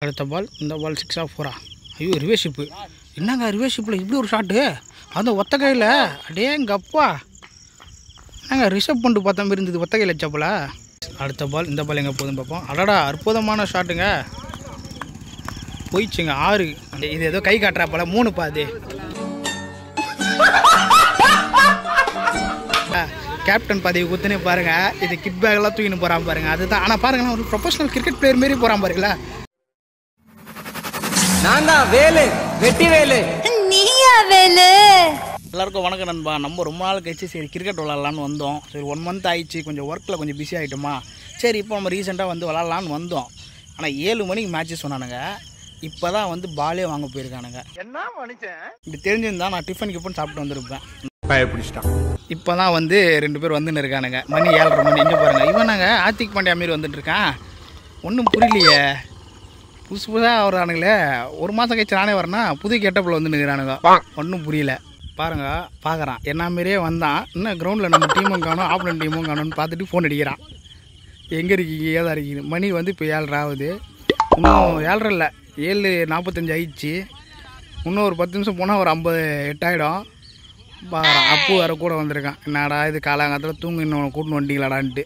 அடுத்த பால் இந்த பால் 6 ஆஃப் 4. ஐயோ ரிவர்ஸ் ஷிப்பு. என்னங்க ரிவர்ஸ் ஷிப்பில் இப்படி ஒரு ஷாட்டு, அந்த ஒத்த கையில் அடேங்கப்பா. என்னங்க ரிசர்வ் பண்ணிட்டு பார்த்த மாதிரி இருந்தது ஒத்த கையில் வச்சப்பல. அடுத்த பால் இந்த பால் எங்கே போகுதுன்னு பார்ப்போம். அடடா அற்புதமான ஷாட்டுங்க, போயிடுச்சுங்க 6. இது ஏதோ கை காட்டுறாப்பல 3 பாது. கேப்டன் பதவி குத்துனே பாருங்க, இது கிட் பேக்லாம் தூக்கின்னு போகிறான் பாருங்க, அதுதான். ஆனால் பாருங்களேன், ஒரு ப்ரொஃபஷனல் கிரிக்கெட் பிளேயர் மாரி போகிறான் பாருங்களா. நான் தான் வேலு, வெட்டி வேலு. நீயா வேலு? எல்லாருக்கும் வணக்கம் நண்பா. நம்ம ரொம்ப நாள் கழிச்சு சரி கிரிக்கெட் விளாட்லான்னு வந்தோம். சரி 1 மந்த் ஆயிடுச்சு, கொஞ்சம் ஒர்க்கில் கொஞ்சம் பிஸி ஆகிட்டோமா. சரி இப்போ நம்ம ரீசெண்டாக வந்து விளாட்லான்னு வந்தோம். ஆனால் 7 மணிக்கு மேட்ச்சு சொன்னானுங்க. இப்போ தான் வந்து பாலே வாங்க போயிருக்கானுங்க. என்ன மனுஷன் இப்படி தெரிஞ்சிருந்தா நான் டிஃபன் சாப்பிட்டு வந்திருப்பேன். இப்போ தான் வந்து 2 பேர் வந்துன்னு இருக்கானுங்க. மணி 7:30 மணி. இங்கே பாருங்கள், இவன் நாங்கள் ஆர்த்திக் பாண்டியா மாரி வந்துட்டு இருக்கான். ஒன்றும் புரியலையே, புதுசு புதுசாக வர்றானுங்களே. 1 மாதம் கழிச்சு நானே வரேன்னா புது கெட்டப்பில் வந்து நிற்கிறானுங்க. ஒன்றும் புரியல பாருங்க. பார்க்குறான் என்ன மாரியே வந்தான். இன்னும் கிரவுண்டில் நம்ம டீமும் காணும், ஆப்னன் டீமும் காணும்னு பார்த்துட்டு ஃபோன் அடிக்கிறான். எங்கே இருக்கீங்க, ஏதா இருக்கீங்க. மணி வந்து இப்போ 7:30 ஆகுது. இன்னும் 7:30 இல்லை, 7:45 ஆயிடுச்சு. இன்னும் ஒரு 10 நிமிஷம் போனால் ஒரு 58 ஆகிடும். பார்க்குறான். அப்பு வேறு கூட வந்திருக்கான். என்னடா இது காலாங்காலத்தில் தூங்கு இன்னும் கூட்டின்னு வந்துட்டீங்களாடான்ட்டு.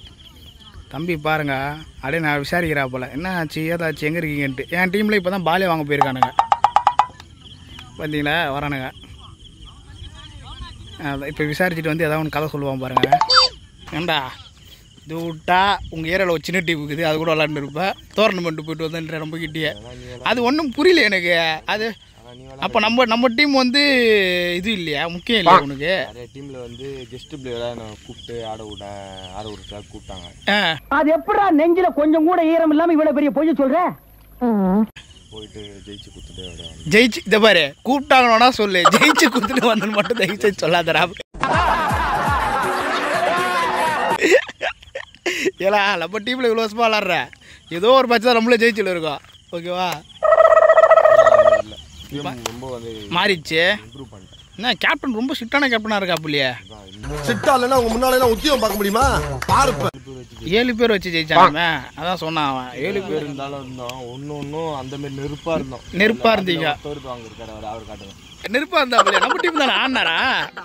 தம்பி பாருங்க, அப்படியே நான் விசாரிக்கிறா போல், என்ன ஆச்சு ஏதாச்சு எங்கே இருக்கீங்கன்ட்டு. என் டீமில் இப்போ தான் பாலே வாங்க போயிருக்கானுங்க. பார்த்தீங்களா வரானுங்க. இப்போ விசாரிச்சுட்டு வந்து எதாவது ஒன்று கதை சொல்லுவான் பாருங்கள். ஏண்டா இது விட்டா உங்கள் ஏரியாவில் ஒரு சின்ன டீம் இருக்குது, அது கூட விளாண்டு இருப்பேன். டோர்னமெண்ட்டு போயிட்டு வந்தேன்ற ரொம்ப கிட்டியே. அது ஒன்றும் புரியல எனக்கு. அது அப்போ நம்ம டீம் வந்து இது இல்லையா, முக்கியம் இல்லையா உனக்கு? டீம்ல வந்து கெஸ்ட் பிளேயரா கூப்பிட்டு ஆட விடுறதுக்காக கூப்பிட்டாங்க. அது எப்படா நெஞ்சில கொஞ்சம் கூட ஈரம் இல்லாம இவ்வளவு பெரிய பொய் சொல்ற? போயிட்டு ஜெயிச்சு குத்துட்டு ஜெயிச்சு இதை பாரு கூப்பிட்டாங்கன்னா சொல்லு, ஜெயிச்சு குத்துட்டு வந்து மட்டும் தயவுசெய்து சொல்லாதடா. ஏலா நம்ம டீமில் இவ்வளோ வருஷமாக விளாட்ற, ஏதோ ஒரு மேட்ச் தான் நம்மளே ஜெயிச்சுல இருக்கோம். ஓகேவா? ரொம்ப வந்து மாறிடுச்சு. என்ன கேப்டன் ரொம்ப ஸ்ட்ரிக்டான கேப்டனாக இருக்கா அப்படியே? ஸ்ட்ரிக்டா இல்லைன்னா உங்க முன்னால உத்தியோகம் பார்க்க முடியுமா? 7 பேர் வச்சு ஜெயிச்சாங்க. அதான் சொன்னான் அவன். 7 பேர் இருந்தாலும் இருந்தோம், ஒன்னும் அந்த மாதிரி நெருப்பா இருந்தோம். நெருப்பா இருந்தீங்க. வாங்க இருக்காரு அவர் காட்டுங்க. நெருப்பா இருந்தா அப்படியே நம்ம டீம் தானே ஆனாரா?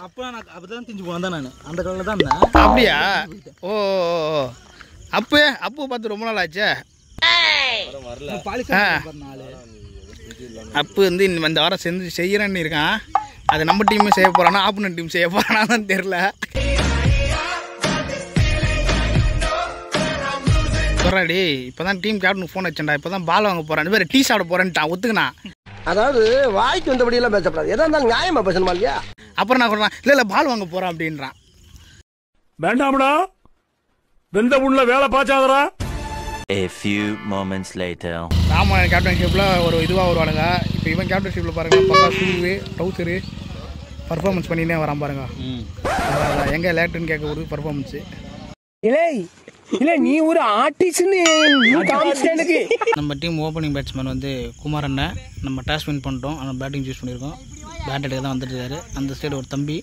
அப்ப நான் அப்பதான் தெரிஞ்சு போனேன் நான், அந்த காலத்துல தான் இருந்தேன். அப்படியா? ஓ அப்பு பார்த்து ரொம்ப நாள் ஆச்சே. அப்பு வந்து இந்த வாரம் செய்யறேன்னு இருக்கான். அது நம்ம டீமே செய்ய போறானா, ஆப்போனன்ட் டீம் செய்ய போறானான்னு தெரியல. சொல்றாடி இப்பதான் டீம் கேப்டனுக்கு ஃபோன் வச்சேன்டா, இப்பதான் பால் வாங்க போறான், வேற டீ சாப்பிட போறேன்ட்டான். ஒத்துக்கினா. அதாவது வாய்க்கு வந்தபடி எல்லாம் பேசப்படாது, எதா இருந்தாலும் நியாயமா பேசணுமா இல்லையா? அப்புறம் நான் சொல்றேன், இல்ல பால் வாங்க போறான் அப்படின்றான். வேண்டாம்டா, வெந்த உள்ள வேலை பாச்சாதரா. A few moments later. Rama கேப்டன்ஷிப்ல ஒரு இதுவாக வருவானுங்க. இப்போ இவன் கேப்டன்ஷிப்ல பாருங்க, பக்கா ஷூவு ட்ரௌசரு பர்ஃபார்மன்ஸ் பண்ணினே வரான் பாருங்க. அதான் எங்கே லேட்டுன்னு கேட்க ஒரு பர்ஃபார்மன்ஸு. இல்ல நீ ஒரு ஆர்டிஸ்ட்னு எனக்கு. நம்ம டீம் ஓப்பனிங் பேட்ஸ்மேன் வந்து குமார் அண்ணன். நம்ம டாஸ் வின் பண்ணிட்டோம், ஆனால் பேட்டிங் சூஸ் பண்ணியிருக்கோம். பேட் எடுக்க தான் வந்துட்டு இருக்காரு. அந்த சைடு ஒரு தம்பி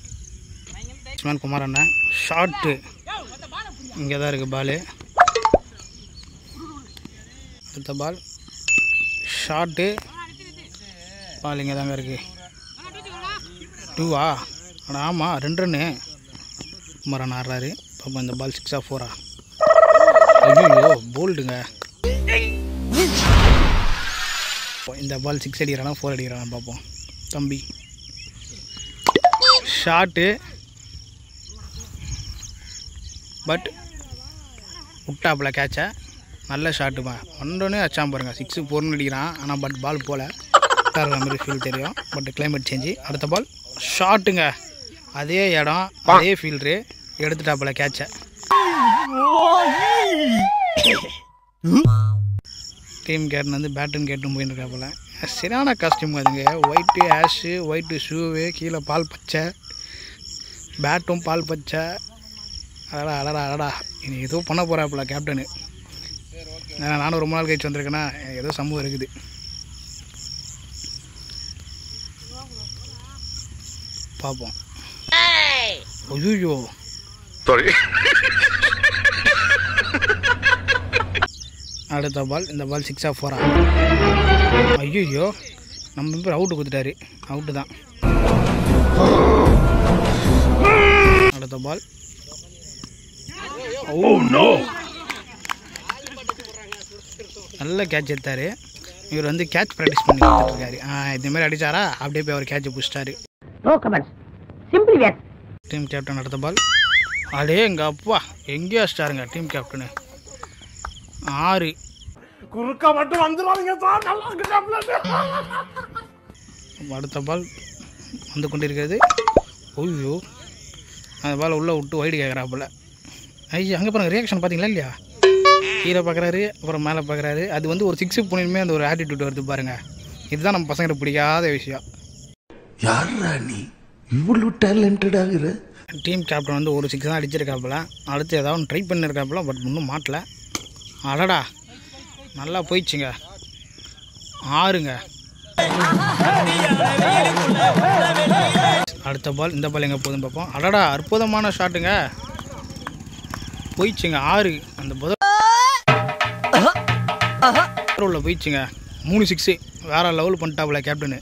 பேட்ஸ்மேன் குமார் அண்ணன். ஷார்ட்டு இங்கே தான் இருக்குது பாலு. அடுத்த பால் ஷார்ட்டு, பால் இங்கே தாங்க இருக்குது. 2வா? ஆனால் ஆமாம் 2 ரன்னு. குமாரன் ஆடுறாரு. பாப்பா இந்த பால் 6 ஆஃப் 4. ஐயோ போல்டுங்க. இந்த பால் 6 அடிக்கிறானா 4 அடிக்கிறானா பார்ப்போம். தம்பி ஷார்ட்டு, பட் விட்டாப்புல கேட்சை. நல்ல ஷாட்டுமா, ஒன்றொன்னே அச்சாம் பாருங்க. 6 4 அடிக்கிறான். ஆனால் பட் பால் போல் இருக்கிற மாதிரி ஃபீல் தெரியும். But climate change. அடுத்த பால் ஷாட்டுங்க, அதே இடம் அதே ஃபீல்டரு, எடுத்துட்டாப்புல கேட்சை. டீம் கேட்டன் வந்து பேட்டுன்னு கேட்டுன்னு போயின்னு இருக்காப்புல. சரியான காஸ்டியூம் அதுங்க. ஒயிட்டு ஆஷு, ஒயிட்டு ஷூவு, கீழே பால் பச்சை, பேட்டும் பால் பச்சை. அடடா இனி ஏதோ பண்ண போகிறாப்புல கேப்டனு. நானும் ரொம்ப நாள் கழிச்சு வந்திருக்கேன்னா ஏதோ சம்பவம் இருக்குது. பார்ப்போம். ஐயோ அடுத்த பால் இந்த பால் 6 ஆஃப் 4. ஐயோ நம்ம பேர் அவுட்டு கொடுத்துட்டாரு. அவுட்டு தான். அடுத்த பால். நல்ல கேட்ச் எடுத்தார். இவர் வந்து கேட்ச் ப்ராக்டிஸ் பண்ணி கொடுத்துட்ருக்காரு. இதேமாதிரி அடித்தாரா அப்படியே போய் அவர் கேட்சை பிடிச்சிட்டாரு. டீம் கேப்டன் அடுத்த பால். அடே எங்கள் அப்பா எங்கேயோ வச்சிட்டாருங்க டீம் கேப்டனு. 6 குறுக்க மட்டும் வந்துடுவாங்க சார். நல்லா இருக்கு. அடுத்த பால் வந்து கொண்டு இருக்கிறது. ஓய்யோ அந்த பால் உள்ளே விட்டு வைடு கேட்குறாப்புல. ஐயோ அங்கே பாருங்க ரியாக்ஷன் பார்த்தீங்களா இல்லையா? கீழே பார்க்குறாரு, அப்புறம் மேலே பார்க்குறாரு. அது வந்து ஒரு 6 போனியுமே அந்த ஒரு ஆட்டிடியூட் வருது பாருங்கள். இதுதான் நம்ம பசங்களுக்கு பிடிக்காத விஷயம். யாரா நீ இவ்வளவு டேலண்டட் ஆகுற? டீம் கேப்டன் வந்து ஒரு 6 தான் அடிச்சிருக்காப்புல. அடுத்து ஏதாவது ஒன்று ட்ரை பண்ணியிருக்காப்புல. பட் இன்னும் மாட்டல. அடடா நல்லா போயிடுச்சுங்க. 6ங்க. அடுத்த பால். இந்த பால் எங்கே போகுதுன்னு பார்ப்போம். அடடா அற்புதமான ஷாட்டுங்க. போயிடுச்சுங்க 6. அந்த பதில் உள்ள போயிடுச்சுங்க. 3 6 வேறு லெவல் பண்ணிட்டாப்புல கேப்டனு.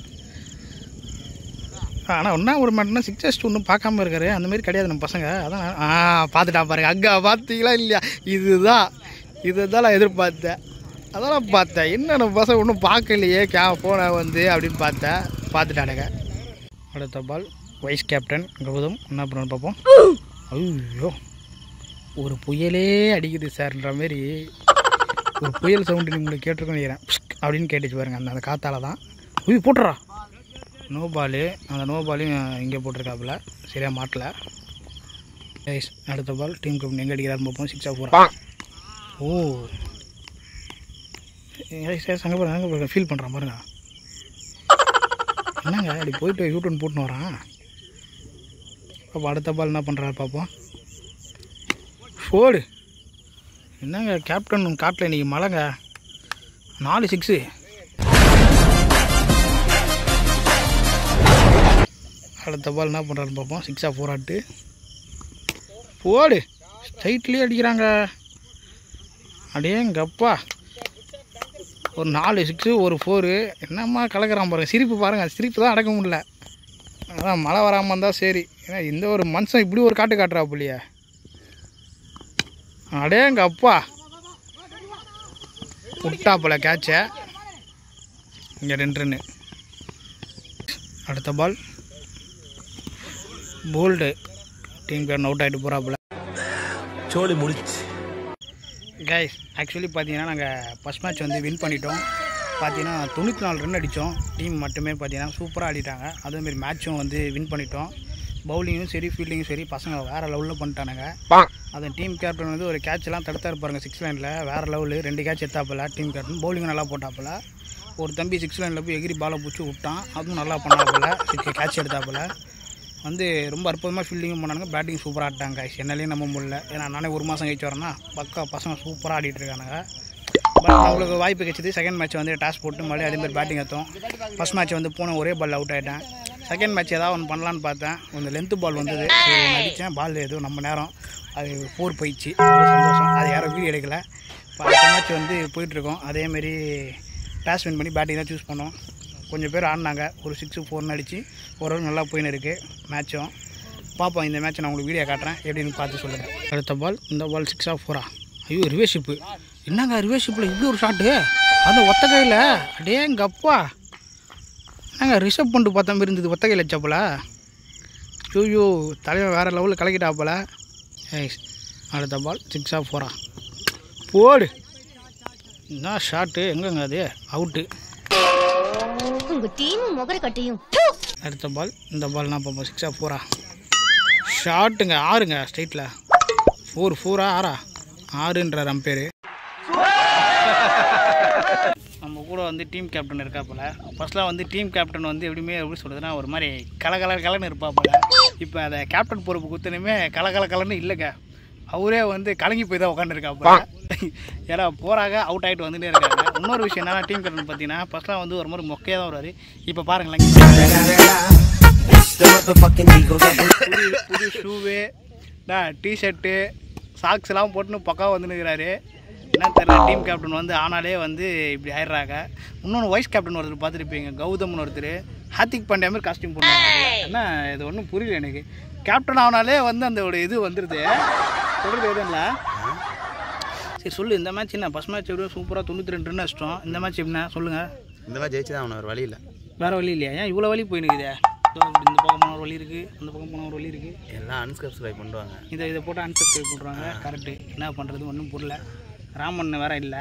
ஆனால் ஒன்றா ஒரு மாட்டேன்னா 6 ஒன்றும் பார்க்காம இருக்காரு. அந்தமாரி கிடையாது நம்ம பசங்க. அதான் பார்த்துட்டா பாருங்க. அங்கே பார்த்தீங்களா இல்லையா? இதுதான் நான் எதிர்பார்த்தேன். அதெல்லாம் பார்த்தேன். என்ன நம்ம பசங்க ஒன்றும் பார்க்கலையே போன வந்து அப்படின்னு பார்த்துட்டானுங்க. அடுத்த பால். வைஸ் கேப்டன் கௌதம் என்ன பண்ணுன்னு பார்ப்போம். ஐயோ ஒரு புயலே அடிக்குது சார்ன்ற மாரி ஒரு புயல் சவுண்டு உங்களுக்கு கேட்டிருக்கோன்னு நினைக்கிறேன். அப்படின்னு கேட்டுச்சு பாருங்க. அந்த காத்தால தான். போட்டுறா. நோ பாலு. அந்த நோ பாலையும் இங்கே போட்டிருக்காப்புல. சரியாக மாட்டல. அடுத்த பால். டீம் கேப்டன் எங்கே அடிக்கிறாருன்னு பார்ப்போம். 6 4. ஓ அங்கே பாருங்க ஃபீல் பண்ணுறான் பாருங்க. என்னங்க அப்படி போயிட்டு யூட்டன் போட்டுன்னு வரான். அப்போ அடுத்த பால் என்ன பண்ணுறாரு பார்ப்போம். ஃபோர்டு. என்னங்க கேப்டன் காட்டில் இன்றைக்கி மழைங்க. 4 6. அடுத்த பால் என்ன பண்ணுறாருன்னு பார்ப்போம். 6 4 ஆட்டு. போடு ஸ்ட்ரைட்லேயே அடிக்கிறாங்க. அடேங்கப்பா ஒரு 4 6 ஒரு 4. என்னம்மா கலக்கிறான் பாருங்கள். சிரிப்பு பாருங்கள். சிரிப்பு தான் அடக்க முடியல. அதான் மழை வராமல் இருந்தால் சரி. ஏன்னா இந்த ஒரு மனுஷன் இப்படி ஒரு காட்டு காட்டுறாப்புலையே. அடேங்கப்பா விட்டாப்புல கேட்சை. இங்கே 2 ரன்னு. அடுத்த பால். போல்டு. டீம் பேர் அவுட் ஆகிட்டு போகிறாப்புல. சோழி முடிச்சு. கைஸ் ஆக்சுவலி பார்த்தீங்கன்னா நாங்கள் ஃபஸ்ட் மேட்ச் வந்து வின் பண்ணிட்டோம். பார்த்தீங்கன்னா 94 ரன் அடித்தோம். டீம் மட்டுமே பார்த்தீங்கன்னா சூப்பராக ஆடிட்டாங்க. அதேமாரி மேட்சும் வந்து வின் பண்ணிட்டோம். பவுலிங்கும் சரி ஃபீல்டிங்கும் சரி பசங்க வேறு லெவலில் பண்ணிட்டானுங்க. அந்த டீம் கேப்டன் வந்து ஒரு கேட்செலாம் தடுத்தா இருப்பாருங்க 6 லைனில். வேறு லெவலு 2 கேட்ச் எடுத்தாப்பில் டீம் கேப்டன். பவுலிங்கும் நல்லா போட்டாப்பில். ஒரு தம்பி 6 லைனில் போய் எகிரி பாலை பிடிச்சி விட்டான். அதுவும் நல்லா பண்ணாப்பில். 6 கேட்ச் எடுத்தாப்பில். வந்து ரொம்ப அற்புதமாக ஃபீல்டிங்கும் பண்ணானுங்க. பேட்டிங் சூப்பராக ஆட்டாங்க. என்னாலையும் நம்ப முடியல. ஏன்னா நானே ஒரு மாதம் கழிச்சு வரேன்னா பக்கா பசங்க சூப்பராக ஆடிட்டுருக்கானுங்க. பட் அவங்களுக்கு வாய்ப்பு கிடைச்சிது. செகண்ட் மேட்ச் வந்து டாஸ் போட்டு மறுபடியும் அதேமாதிரி பேட்டிங் எடுத்தோம். ஃபஸ்ட் மேட்ச் வந்து போன ஒரே பால் அவுட் ஆகிட்டேன். செகண்ட் மேட்ச் ஏதாவது ஒன்று பண்ணலான்னு பார்த்தேன். கொஞ்சம் லென்த்து பால் வந்தது. அடித்தேன். பால் எதுவும் நம்ம நேரம் அது 4 போயிடுச்சு. சந்தோஷம். அது யாரும் வீடியோ எடுக்கலை. இப்போ அடுத்த மேட்ச் வந்து போயிட்டுருக்கோம். அதேமாரி டாஸ் வின் பண்ணி பேட்டிங் தான் சூஸ் பண்ணோம். கொஞ்சம் பேர் ஆடினாங்க. ஒரு 6 4 அடித்து ஓரளவு நல்லா போயின்னு இருக்குது மேட்சும். பார்ப்போம். இந்த மேட்ச்சை நான் உங்களுக்கு வீடியோ காட்டுறேன். எப்படின்னு பார்த்து சொல்லுங்கள். அடுத்த பால். இந்த பால் 6 4. ஐயோ ரிவர்ஷிப்பு. என்னங்க ரிவர்ஷிப்பில் இப்படி ஒரு ஷாட்டு. அந்த ஒத்த கையில். அடேங்கப்பா என்னங்க ரிஷப் பண்ணிட்டு பார்த்த மாதிரி இருந்தது. ஒத்த கையில் வச்சாப்புல. ஐயோ தலைவன் வேறு லெவலில் கலக்கிட்டாப்புல. அடுத்த பால் 6 4. போடு. என்ன ஷாட்டு. எங்கங்க அது அவுட்டு. அடுத்த பால். இந்த பால் என்ன பார்ப்போம். 6 4. ஷாட்டுங்க 6ங்க ஸ்ட்ரைட்டில். 4 4 6 6ன்ற அம்பேர். நம்ம கூட வந்து டீம் கேப்டன் இருக்காப்புல. ஃபஸ்ட்லாம் வந்து டீம் கேப்டன் வந்து எப்படி சொல்கிறதுனா ஒரு மாதிரி கலன்னு இருப்பாப்புல. இப்போ அதை கேப்டன் பொறுப்பு குத்துனுமே கலன்னு இல்லைங்க. அவரே வந்து கலங்கி போய் தான் உட்காந்துருக்காப்புல. ஏன்னா போகிறாங்க அவுட் ஆகிட்டு வந்துட்டே இருக்காங்க. இன்னொரு விஷயம் என்னன்னா டீம் கேப்டன் பார்த்தீங்கன்னா ஃபஸ்ட்லாம் வந்து ஒரு மாதிரி மொக்கையாக தான் வருவார். இப்போ பாருங்களேன் புது ஷூவு டிஷர்ட்டு சாக்ஸ்லாம் போட்டுன்னு பக்காவாக வந்துன்னுக்கிறாரு. என்ன தெரியல, டீம் கேப்டன் வந்து ஆனாலே வந்து இப்படி ஆயிடுறாங்க. இன்னொன்று வைஸ் கேப்டன் ஒருத்தர் பார்த்துருப்பீங்க, கௌதம்னு ஒருத்தர் ஹார்திக் பாண்டியா மாதிரி காஸ்டியூம் பண்ணுவாங்க. என்ன இது ஒன்றும் புரியல எனக்கு. கேப்டன் ஆனாலே வந்து அந்த ஒரு இது வந்துடுது, சொல்கிறது எதுவும் இல்லை. சரி சொல்லு, இந்த மேட்ச் என்ன? ஃபஸ்ட் மேட்ச் எப்படியும் சூப்பராக 92 ரன் அடிச்சிட்டோம். இந்த மேட்ச் எப்படின்னா சொல்லுங்கள். இந்த மாதிரி ஜெயிச்சு தான் வேறு வழி இல்லை. வேறு வழி இல்லையா? ஏன் இவ்வளோ வழி போயினுக்குதே? இந்த பக்கம் போன ஒரு வழி இருக்குது, அந்த பக்கம் போன ஒரு வழி இருக்குது. எல்லாம் அன்சப்ஸ்கிரைப் பண்ணுவாங்க. இதை போட்டு அன்சப்ஸ்கிரைப் பண்ணுறாங்க. கரெக்டு. என்ன பண்ணுறது ஒன்றும் புரியல. ராமன் வேறு இல்லை.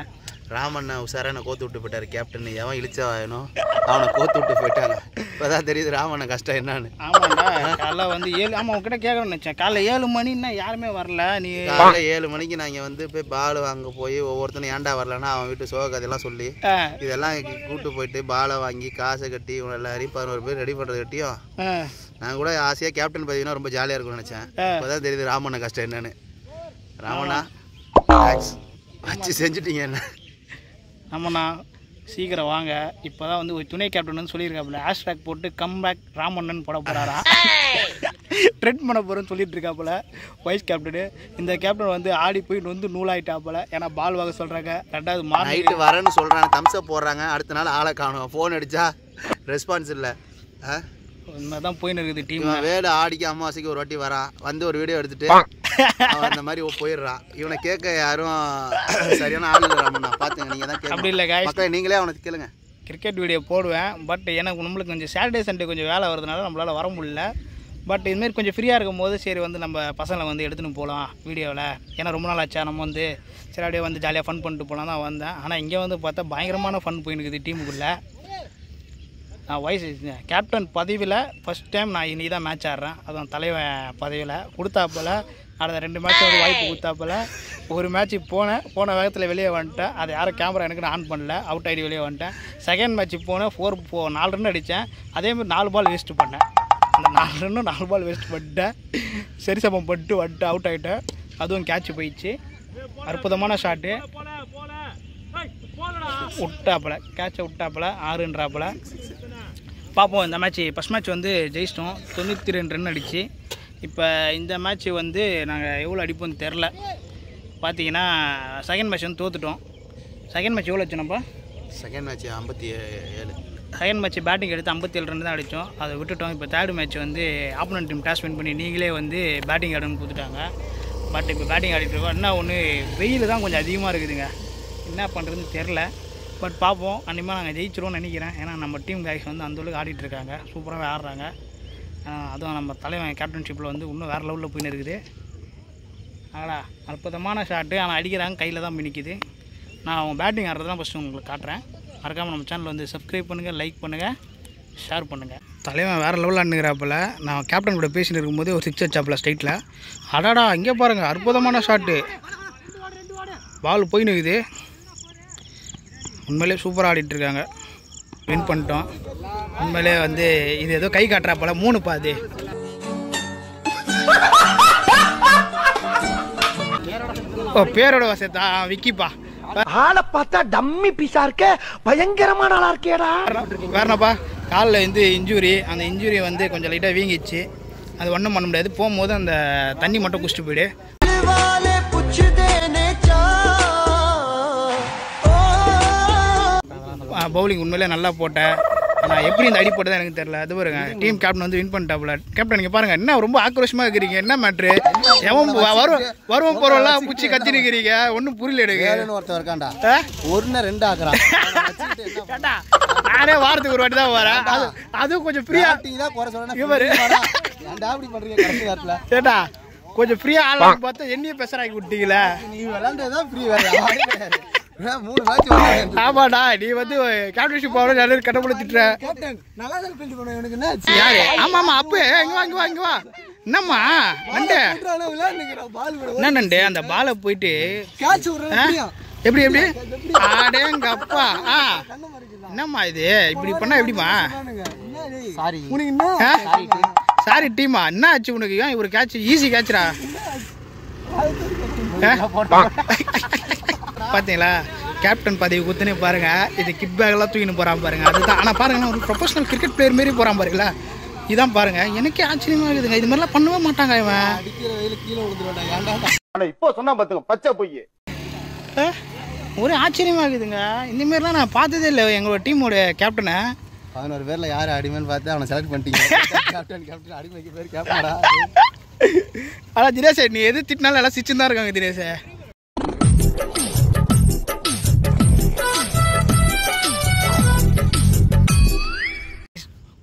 ராமன் உஷாரான கோத்து விட்டு போயிட்டார் கேப்டன். எவன் இழிச்சா வேணும் அவனை கோத்து விட்டு போயிட்டாங்க. இப்போதான் தெரியுது ராமனை கஷ்டம் என்னன்னு. ஆமாண்டா, காலைல வந்து 7 ஆமாம் உங்ககிட்ட கேட்கணும்னு நினச்சேன். காலைல 7 மணின்னா யாருமே வரல. நீ காலைல 7 மணிக்கு நாங்கள் வந்து போய் பால் வாங்க போய் ஒவ்வொருத்தனும் ஏன்டா வரலன்னா அவன் வீட்டு சோக கதையெல்லாம் சொல்லி இதெல்லாம் கூப்பிட்டு போயிட்டு பாலை வாங்கி காசை கட்டி இவங்க எல்லாரையும் 11 பேர் ரெடி பண்ணுறது கட்டியும் நான் கூட ஆசையாக கேப்டன் பதவினா ரொம்ப ஜாலியாக இருக்கும்னு நினச்சேன். இப்போதான் தெரியுது ராமனை கஷ்டம் என்னன்னு. ராமனா தேங்க்ஸ் வச்சு செஞ்சுட்டீங்க என்ன. ஆமாண்ணா, சீக்கிரம் வாங்க. இப்போ தான் வந்து ஒரு துணை கேப்டன் வந்து சொல்லியிருக்காப்புல, ஹேஷ்டேக் போட்டு கம்பேக் ராமண்ணன் போட போகிறாரா, ட்ரெண்ட் பண்ண போகிறேன்னு சொல்லிட்டு இருக்காப்புல வைஸ் கேப்டனு. இந்த கேப்டன் வந்து ஆடி போய் வந்து நூலாயிட்டாப்புல. ஏன்னா பால் வாங்க சொல்கிறாங்க. 2வது நைட்டு வரேன்னு சொல்கிறாங்க, தம்ஸ்அப் போடுறாங்க. அடுத்த நாள் ஆளை காணும், ஃபோன் அடித்தா ரெஸ்பான்ஸ் இல்லை. இந்த தான் போயின்னு இருக்குது டீம். வேலை ஆடிக்கு அமாவாசைக்கு ஒரு வாட்டி வரான், வந்து ஒரு வீடியோ எடுத்துட்டு அவன் அந்த மாதிரி போயிடுறான். இவனை கேட்க யாரும் சரியான ஆள் இல்லை. பார்த்துங்க, நீங்கள் தான் கேட்க. அப்படி இல்லை காய்ஸ், நீங்களே அவனை கேளுங்க. கிரிக்கெட் வீடியோ போடுவேன். பட் எனக்கு நம்மளுக்கு கொஞ்சம் சாட்டர்டே சண்டே கொஞ்சம் வேலை வரதுனால நம்மளால் வர முடியல. பட் இதுமாரி கொஞ்சம் ஃப்ரீயாக இருக்கும் போது சரி வந்து நம்ம பசங்களை வந்து எடுத்துன்னு போகலாம் வீடியோவில். ஏன்னா ரொம்ப நாள் ஆச்சா நம்ம வந்து சரி அப்படியே வந்து ஜாலியாக ஃபன் பண்ணிட்டு போகலாம் தான் வந்தேன். ஆனால் இங்கே வந்து பார்த்தா பயங்கரமான ஃபன் போயினுக்குது டீமுக்குள்ளே. நான் வைஸ் கேப்டன் பதவியில் ஃபஸ்ட் டைம் நான் இனி தான் மேட்ச் ஆடுறேன். அதுவும் தலைவன் பதவியில் கொடுத்தாப்பில். அடுத்த 2 மேட்ச் ஒரு வாய்ப்பு கொடுத்தாப்பில். ஒரு மேட்ச்சு போன வேகத்தில் வெளியே வந்துட்டேன். அது யாரும் கேமரா எனக்கு ஆன் பண்ணல, அவுட் ஆகி வெளியே வந்துட்டேன். செகண்ட் மேட்ச்சு போனேன், 4 ரன் அடித்தேன். அதேமாதிரி 4 பால் வேஸ்ட்டு பண்ணேன். அந்த 4 ரன்னும் 4 பால் வேஸ்ட் பண்ணிட்டேன். சரி சமம் பட்டு வந்துட்டு அவுட் ஆகிட்டேன். அதுவும் கேட்ச் போயிடுச்சு. அற்புதமான ஷாட்டு விட்டாப்பில், கேட்சை விட்டாப்பில் 6ன்றாப்பில். பார்ப்போம். இந்த மேட்ச்சு ஃபஸ்ட் மேட்ச் வந்து ஜெயிச்சிட்டோம், 92 ரன் அடிச்சு. இப்போ இந்த மேட்ச்சு வந்து நாங்கள் எவ்வளோ அடிப்போம்னு தெரில. பார்த்தீங்கன்னா செகண்ட் மேட்ச் வந்து தோற்றுட்டோம். செகண்ட் மேட்ச் எவ்வளோ வச்சோம்ப்பா? Second match 57. Second match batting எடுத்து 57 ரன் தான் அடித்தோம், அதை விட்டுட்டோம். இப்போ தேர்ட் மேட்ச் வந்து ஆப்போனன்ட் டீம் டாஸ் வின் பண்ணி நீங்களே வந்து பேட்டிங் ஆடணும்னு கொடுத்துட்டாங்க. பட் இப்போ பேட்டிங் ஆடிட்டு இருக்கோம். என்ன ஒன்று வெயில் தான் கொஞ்சம் அதிகமாக இருக்குதுங்க, என்ன பண்ணுறதுன்னு தெரில. பட் பார்ப்போம், கண்டிப்பாக நாங்கள் ஜெயிச்சிருவோம்னு நினைக்கிறேன். ஏன்னா நம்ம டீம் கைஸ் வந்து அந்தளவுக்கு ஆடிட்டுருக்காங்க, சூப்பராகவே ஆடுறாங்க. அதுவும் நம்ம தலைவன் கேப்டன்ஷிப்பில் வந்து இன்னும் வேறு லெவலில் போயின்னு இருக்குது. ஆடா அற்புதமான ஷாட்டு, ஆனால் அடிக்கிறாங்க கையில் தான் மினிக்குது. நான் அவங்க பேட்டிங் ஆடுறது தான் ஃபஸ்ட்டு உங்களுக்கு காட்டுறேன். மறக்காமல் நம்ம சேனல் வந்து சப்ஸ்கிரைப் பண்ணுங்கள், லைக் பண்ணுங்கள், ஷேர் பண்ணுங்கள். தலைவன் வேறு லெவலில் அண்ணுங்கிறாப்பில். நான் கேப்டன் கூட பேசிட்டு இருக்கும்போது ஒரு 6 அடிச்சாப்பில் ஸ்ட்ரைட்டில். அடாடா இங்கே பாருங்கள், அற்புதமான ஷாட்டு, பால் போயின்னு இருக்குது. உண்மையிலே சூப்பராக ஆடிட்டுருக்காங்க. வின் பண்ணிட்டோம். உண்மையிலே வந்து இது ஏதோ கை காட்டுறாப்பல 3 பாது. ஓ பேரோட வசத்தா விக்கிப்பா. ஆளை பார்த்தா டம்மி பீஸா இருக்க, பயங்கரமான ஆளா இருக்கேடா. வேறனப்பா காலில் வந்து இன்ஜுரி, அந்த இன்ஜுரி வந்து கொஞ்சம் லைட்டாக வீங்கிச்சு. அது ஒன்றும் பண்ண முடியாது. போகும்போது அந்த தண்ணி மட்டும் குடிச்சிட்டு போயிடு. பவுலிங் உண்மையிலே நல்லா போட்டேன். ஆனால் எப்படி இந்த அடி போட்டதான் எனக்கு தெரியல. அது பாருங்க, டீம் கேப்டன் வந்து வின் பண்ணிட்டாப்புல. கேப்டன் நீங்கள் பாருங்கள், என்ன ரொம்ப ஆக்ரோஷமாக இருக்கிறீங்க, என்ன மேட்ரு? எவன் வருவோம் போகிறோம்லாம் பூச்சி கத்தி நிற்கிறீங்க, ஒன்றும் புரியல எடுக்க. ஒருத்தர் இருக்காண்டா, 1-2 ஆக்குறான். நானே வாரத்துக்கு ஒரு வாட்டி தான் வரேன். அதுவும் கொஞ்சம் ஃப்ரீயா கேட்டா கொஞ்சம் ஃப்ரீயா ஆடலாம் பார்த்தா என்னையும் பெசராக்கி விட்டீங்களே. நீ விளாண்டதான் ஃப்ரீ வேற 3 மேட்ச். ஆமாடா, நீ வந்து கேப்டன்ஷிப் போகிற எல்லாரும் கட்டப்பட திட்டுற. யாரு? ஆமா ஆமா, அப்போ இங்க வா. என்னம்மா நண்டு, என்ன நண்டு அந்த பாலை போயிட்டு எப்படி ஆடேங்க அப்பா. என்னம்மா இது இப்படி பண்ணா எப்படிமா? சாரி டீமா, என்ன ஆச்சு உனக்கு? ஏன் இவரு கேட்ச் ஈஸி கேட்சரா? பார்த்தீங்களா, கேப்டன் பதவி குத்துனே பாருங்க. இது கிட் பேக்லாம் தூக்கின்னு போகிறான் பாருங்க. அதுதான். ஆனால் பாருங்க, ஒரு ப்ரொஃபஷனல் கிரிக்கெட் பிளேயர் மாரி போகிறான் பாருங்களா. இதான் பாருங்க, எனக்கே ஆச்சரியமா இருக்குதுங்க. இது மாதிரிலாம் பண்ணவே மாட்டாங்க இவன். இப்போ சொன்னா பாத்துங்க பச்சை பொய். ஒரே ஆச்சரியமாக இருக்குதுங்க. இந்தமாரிலாம் நான் பார்த்ததே இல்லை எங்களோட டீமோட கேப்டனை. 11 பேரில் யார் அடிமைன்னு பார்த்து அவனை செலக்ட் பண்ணிட்டீங்க. கேப்டன் அடிமைக்கு பேர் கேப்டனா? அதான் தினேஷ், நீ எது திட்டினாலும் எல்லாம் சிச்சுன்னு தான் இருக்காங்க தினேஷ்.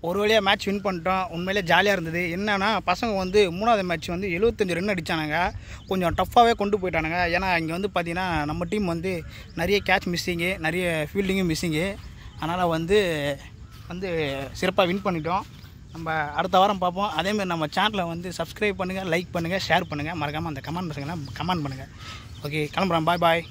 ஒரு வழியாக மேட்ச் வின் பண்ணிட்டோம். உண்மையிலே ஜாலியாக இருந்தது. என்னன்னா பசங்க வந்து 3வது மேட்ச் வந்து 75 ரன் அடித்தானுங்க. கொஞ்சம் டஃப்பாகவே கொண்டு போயிட்டானுங்க. ஏன்னா இங்கே வந்து பார்த்திங்கன்னா நம்ம டீம் வந்து நிறைய கேட்ச் மிஸ்ஸிங்கு, நிறைய ஃபீல்டிங்கும் மிஸ்ஸிங்கு. அதனால் வந்து சிறப்பாக வின் பண்ணிட்டோம். நம்ம அடுத்த வாரம் பார்ப்போம். அதேமாதிரி நம்ம சேனலை வந்து சப்ஸ்கிரைப் பண்ணுங்கள், லைக் பண்ணுங்கள், ஷேர் பண்ணுங்கள். மறக்காமல் அந்த கமெண்ட் பண்ணுங்கள். ஓகே, கிளம்புறேன். பாய் பாய்.